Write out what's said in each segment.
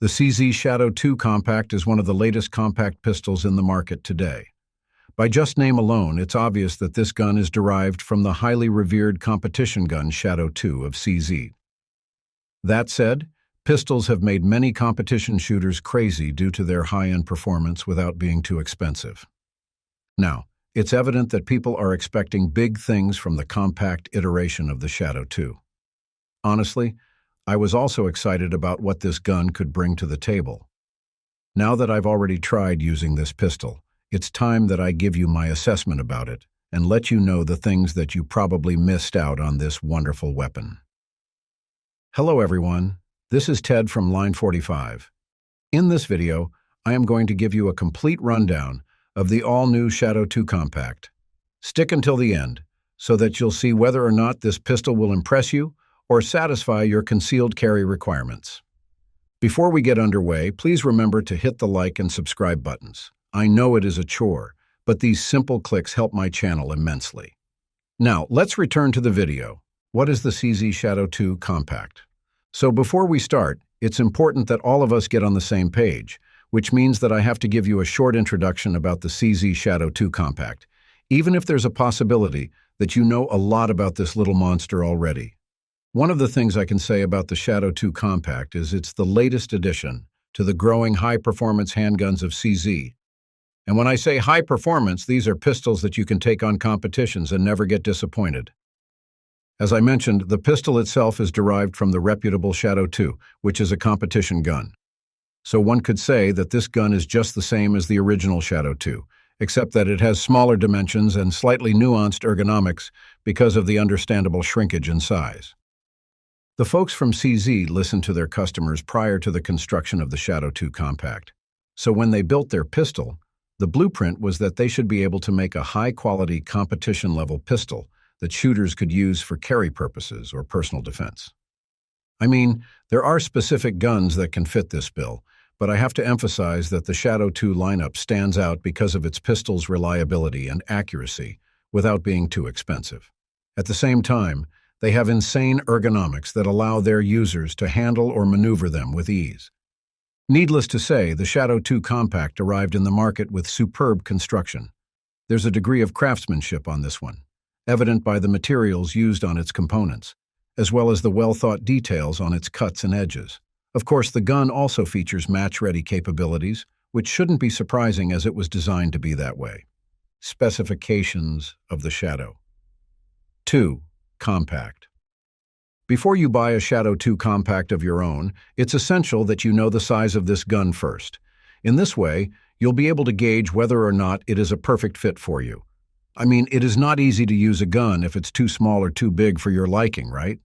The CZ Shadow 2 Compact is one of the latest compact pistols in the market today. By just name alone, it's obvious that this gun is derived from the highly revered competition gun Shadow 2 of CZ. That said, pistols have made many competition shooters crazy due to their high-end performance without being too expensive. Now, it's evident that people are expecting big things from the compact iteration of the Shadow 2. Honestly, I was also excited about what this gun could bring to the table. Now that I've already tried using this pistol, it's time that I give you my assessment about it and let you know the things that you probably missed out on this wonderful weapon. Hello everyone, this is Ted from Line 45. In this video, I am going to give you a complete rundown of the all-new Shadow 2 Compact. Stick until the end, so that you'll see whether or not this pistol will impress you or satisfy your concealed carry requirements. Before we get underway, please remember to hit the like and subscribe buttons. I know it is a chore, but these simple clicks help my channel immensely. Now, let's return to the video. What is the CZ Shadow 2 Compact? So before we start, it's important that all of us get on the same page, which means that I have to give you a short introduction about the CZ Shadow 2 Compact, even if there's a possibility that you know a lot about this little monster already. One of the things I can say about the Shadow 2 Compact is it's the latest addition to the growing high-performance handguns of CZ. And when I say high performance, these are pistols that you can take on competitions and never get disappointed. As I mentioned, the pistol itself is derived from the reputable Shadow 2, which is a competition gun. So one could say that this gun is just the same as the original Shadow 2, except that it has smaller dimensions and slightly nuanced ergonomics because of the understandable shrinkage in size. The folks from CZ listened to their customers prior to the construction of the Shadow 2 Compact. So when they built their pistol, the blueprint was that they should be able to make a high-quality competition-level pistol that shooters could use for carry purposes or personal defense. I mean, there are specific guns that can fit this bill, but I have to emphasize that the Shadow 2 lineup stands out because of its pistol's reliability and accuracy without being too expensive. At the same time, they have insane ergonomics that allow their users to handle or maneuver them with ease. Needless to say, the Shadow 2 Compact arrived in the market with superb construction. There's a degree of craftsmanship on this one, evident by the materials used on its components, as well as the well-thought details on its cuts and edges. Of course, the gun also features match-ready capabilities, which shouldn't be surprising as it was designed to be that way. Specifications of the Shadow 2 Compact. Before you buy a Shadow 2 Compact of your own, it's essential that you know the size of this gun first. In this way, you'll be able to gauge whether or not it is a perfect fit for you. I mean, it is not easy to use a gun if it's too small or too big for your liking, right?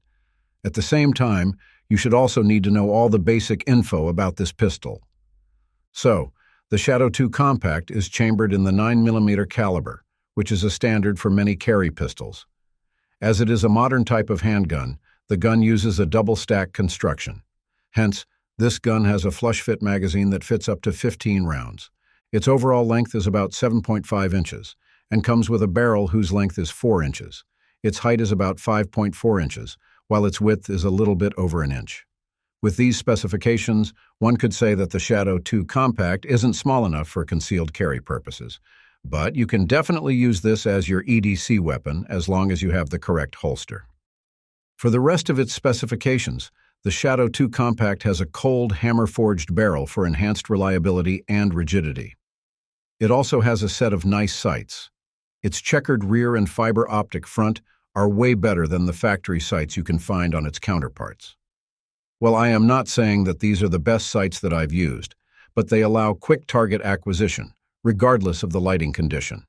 At the same time, you should also need to know all the basic info about this pistol. So, the Shadow 2 Compact is chambered in the 9mm caliber, which is a standard for many carry pistols. As it is a modern type of handgun, the gun uses a double-stack construction. Hence, this gun has a flush-fit magazine that fits up to 15 rounds. Its overall length is about 7.5 inches, and comes with a barrel whose length is 4 inches. Its height is about 5.4 inches, while its width is a little bit over an inch. With these specifications, one could say that the Shadow 2 Compact isn't small enough for concealed carry purposes. But you can definitely use this as your EDC weapon as long as you have the correct holster. For the rest of its specifications, the Shadow 2 Compact has a cold, hammer-forged barrel for enhanced reliability and rigidity. It also has a set of nice sights. Its checkered rear and fiber optic front are way better than the factory sights you can find on its counterparts. Well, I am not saying that these are the best sights that I've used, but they allow quick target acquisition, regardless of the lighting condition.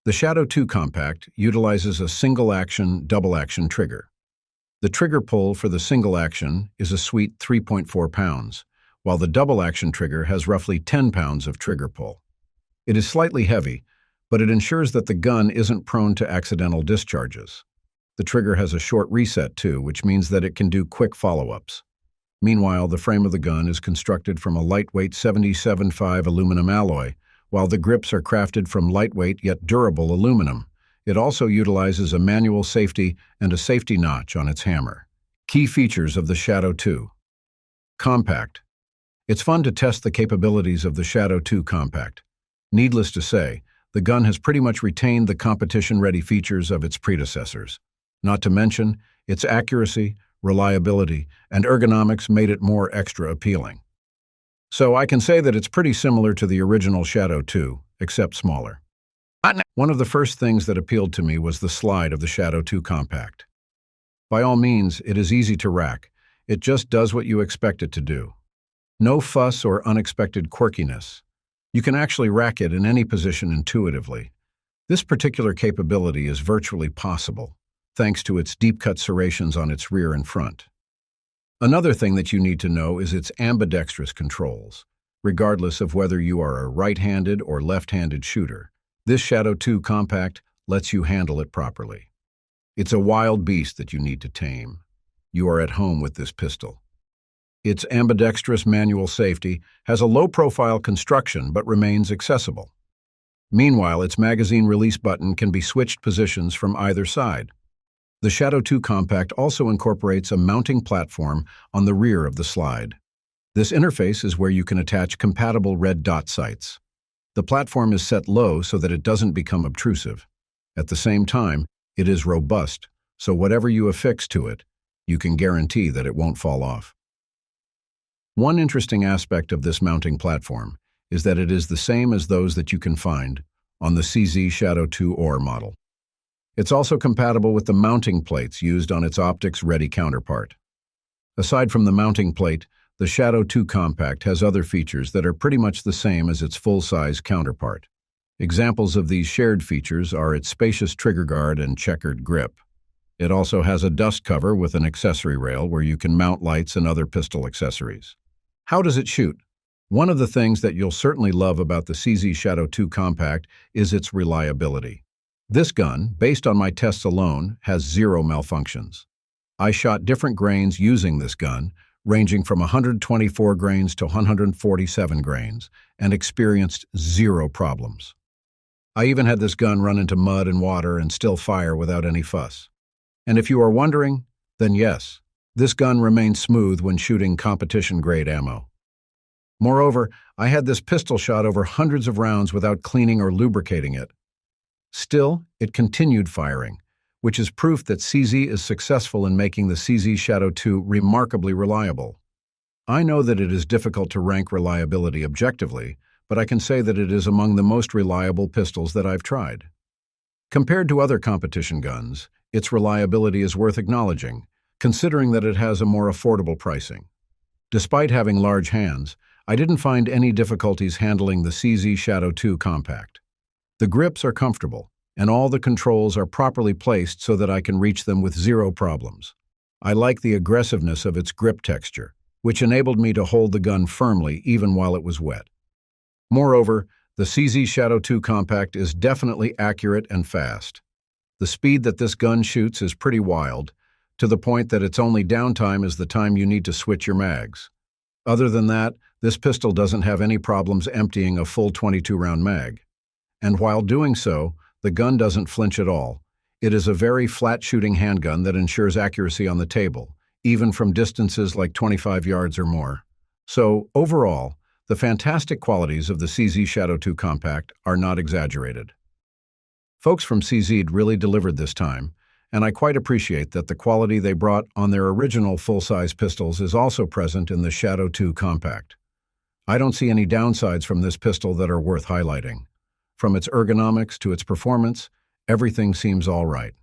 The Shadow 2 Compact utilizes a single-action, double-action trigger. The trigger pull for the single action is a sweet 3.4 pounds, while the double-action trigger has roughly 10 pounds of trigger pull. It is slightly heavy, but it ensures that the gun isn't prone to accidental discharges. The trigger has a short reset too, which means that it can do quick follow-ups. Meanwhile, the frame of the gun is constructed from a lightweight 77.5 aluminum alloy, while the grips are crafted from lightweight yet durable aluminum. It also utilizes a manual safety and a safety notch on its hammer. Key features of the Shadow 2 Compact. It's fun to test the capabilities of the Shadow 2 Compact. Needless to say, the gun has pretty much retained the competition-ready features of its predecessors. Not to mention, its accuracy, reliability, and ergonomics made it more extra appealing. So I can say that it's pretty similar to the original Shadow 2, except smaller. One of the first things that appealed to me was the slide of the Shadow 2 Compact. By all means, it is easy to rack. It just does what you expect it to do. No fuss or unexpected quirkiness. You can actually rack it in any position intuitively. This particular capability is virtually possible, thanks to its deep-cut serrations on its rear and front. Another thing that you need to know is its ambidextrous controls. Regardless of whether you are a right-handed or left-handed shooter, this Shadow 2 Compact lets you handle it properly. It's a wild beast that you need to tame. You are at home with this pistol. Its ambidextrous manual safety has a low-profile construction but remains accessible. Meanwhile, its magazine release button can be switched positions from either side. The Shadow 2 Compact also incorporates a mounting platform on the rear of the slide. This interface is where you can attach compatible red dot sights. The platform is set low so that it doesn't become obtrusive. At the same time, it is robust, so whatever you affix to it, you can guarantee that it won't fall off. One interesting aspect of this mounting platform is that it is the same as those that you can find on the CZ Shadow 2 OR model. It's also compatible with the mounting plates used on its optics-ready counterpart. Aside from the mounting plate, the Shadow 2 Compact has other features that are pretty much the same as its full-size counterpart. Examples of these shared features are its spacious trigger guard and checkered grip. It also has a dust cover with an accessory rail where you can mount lights and other pistol accessories. How does it shoot? One of the things that you'll certainly love about the CZ Shadow 2 Compact is its reliability. This gun, based on my tests alone, has zero malfunctions. I shot different grains using this gun, ranging from 124 grains to 147 grains, and experienced zero problems. I even had this gun run into mud and water and still fire without any fuss. And if you are wondering, then yes, this gun remains smooth when shooting competition-grade ammo. Moreover, I had this pistol shot over hundreds of rounds without cleaning or lubricating it. Still, it continued firing, which is proof that CZ is successful in making the CZ Shadow 2 remarkably reliable. I know that it is difficult to rank reliability objectively, but I can say that it is among the most reliable pistols that I've tried. Compared to other competition guns, its reliability is worth acknowledging, considering that it has a more affordable pricing. Despite having large hands, I didn't find any difficulties handling the CZ Shadow 2 Compact. The grips are comfortable, and all the controls are properly placed so that I can reach them with zero problems. I like the aggressiveness of its grip texture, which enabled me to hold the gun firmly even while it was wet. Moreover, the CZ Shadow 2 Compact is definitely accurate and fast. The speed that this gun shoots is pretty wild, to the point that its only downtime is the time you need to switch your mags. Other than that, this pistol doesn't have any problems emptying a full 22-round mag. And while doing so, the gun doesn't flinch at all. It is a very flat-shooting handgun that ensures accuracy on the table, even from distances like 25 yards or more. So, overall, the fantastic qualities of the CZ Shadow 2 Compact are not exaggerated. Folks from CZ really delivered this time, and I quite appreciate that the quality they brought on their original full-size pistols is also present in the Shadow 2 Compact. I don't see any downsides from this pistol that are worth highlighting. From its ergonomics to its performance, everything seems all right.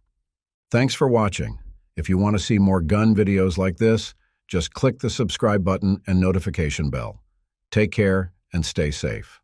Thanks for watching. If you want to see more gun videos like this, just click the subscribe button and notification bell. Take care and stay safe.